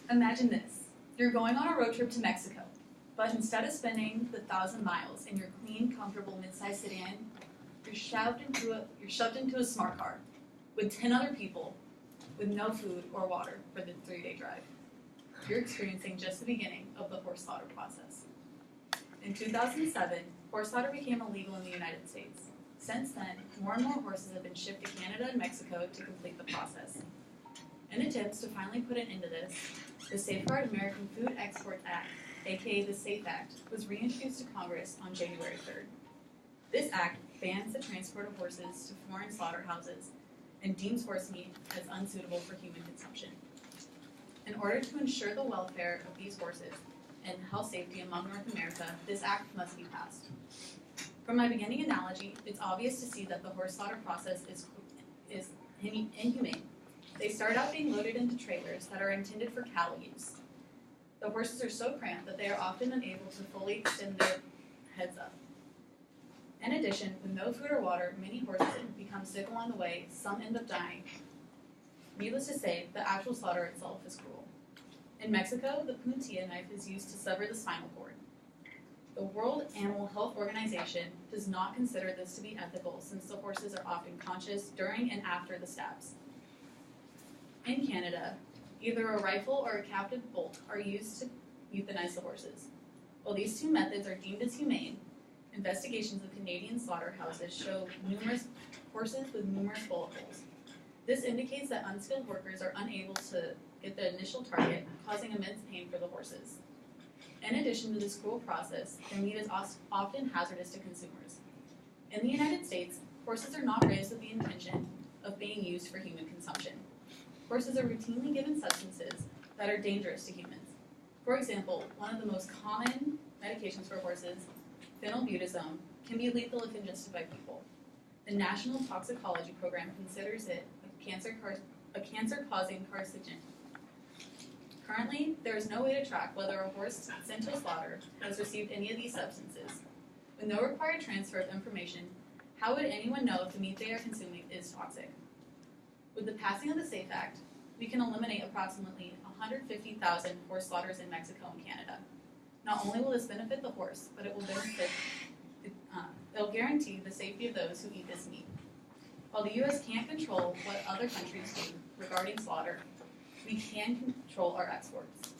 Imagine this. You're going on a road trip to Mexico, but instead of spending the 1,000 miles in your clean, comfortable mid-sized sedan, you're shoved into a smart car with 10 other people with no food or water for the 3-day drive. You're experiencing just the beginning of the horse slaughter process. In 2007, horse slaughter became illegal in the United States. Since then, more and more horses have been shipped to Canada and Mexico to complete the process. In attempts to finally put an end to this, the Safeguard American Food Exports Act, aka the SAFE Act, was reintroduced to Congress on January 3rd. This act bans the transport of horses to foreign slaughterhouses and deems horse meat as unsuitable for human consumption. In order to ensure the welfare of these horses and health safety among North America, this act must be passed. From my beginning analogy, it's obvious to see that the horse slaughter process is inhumane. They start out being loaded into trailers that are intended for cattle use. The horses are so cramped that they are often unable to fully extend their heads up. In addition, with no food or water, many horses become sick along the way, some end up dying. Needless to say, the actual slaughter itself is cruel. In Mexico, the puntilla knife is used to sever the spinal cord. The World Animal Health Organization does not consider this to be ethical since the horses are often conscious during and after the stabs. In Canada, either a rifle or a captive bolt are used to euthanize the horses. While these two methods are deemed as humane, investigations of Canadian slaughterhouses show numerous horses with numerous bullet holes. This indicates that unskilled workers are unable to get the initial target, causing immense pain for the horses. In addition to this cruel process, their meat is often hazardous to consumers. In the United States, horses are not raised with the intention of being used for human consumption. Horses are routinely given substances that are dangerous to humans. For example, one of the most common medications for horses, phenylbutazone, can be lethal if ingested by people. The National Toxicology Program considers it a cancer-causing carcinogen. Currently, there is no way to track whether a horse sent to a slaughter has received any of these substances. With no required transfer of information, how would anyone know if the meat they are consuming is toxic? With the passing of the SAFE Act, we can eliminate approximately 150,000 horse slaughters in Mexico and Canada. Not only will this benefit the horse, but it'll guarantee the safety of those who eat this meat. While the U.S. can't control what other countries do regarding slaughter, we can control our exports.